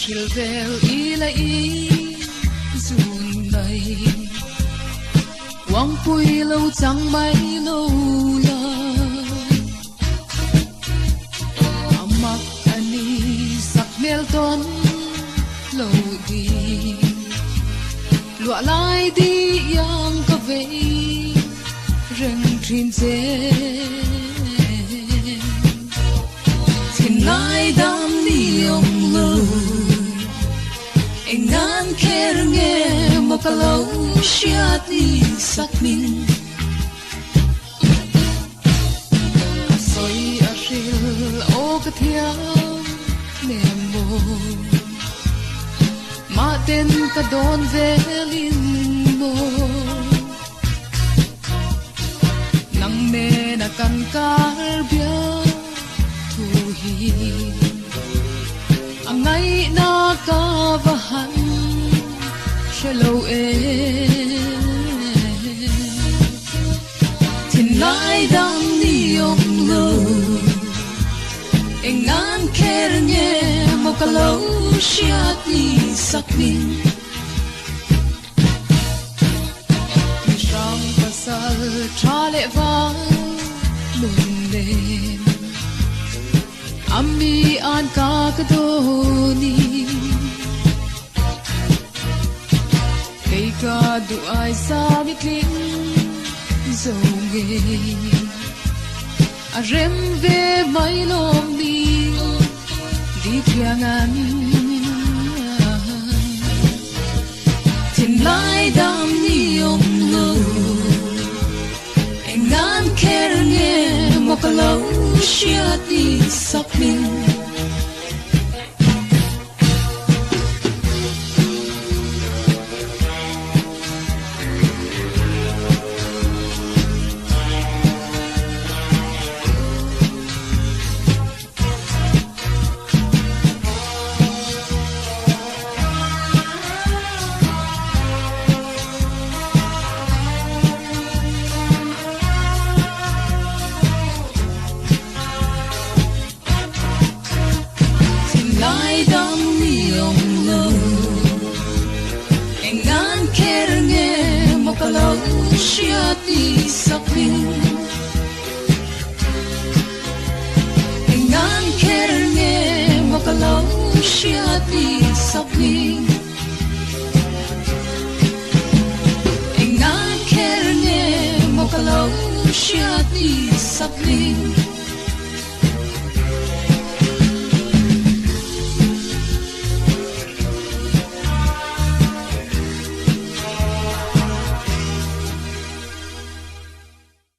thil vel i la i zun nei wang pui lo chang mai lo la amak ani sak mel ton lo di lụa lai đi yang ka ve reng trin che thiên lai dam ni ong lo anh nan kher nghe một cái lâu xiết đi sắc min soi a ril o cái thia nem mo ma ten ka don velin mo nang me na kan kar bia tu hi angai na ka va han shelo e tin lai dang ni ong lo anh an kher nghe một cái lâu xiết đi sắc min rong pasal tra lệ vang lung lên ami an ka kadoni cây ca du ai sa mi kling zonge a rem ve mai lom đi đi thiangan thiên lai dam ni ong lo anh nan kher nghe một cái lâu xiết đi sắc min xiết đi sắc min anh an kher nghe một cái lâu xiết đi sắc min anh an kher nghe một cái lâu xiết đi sắc min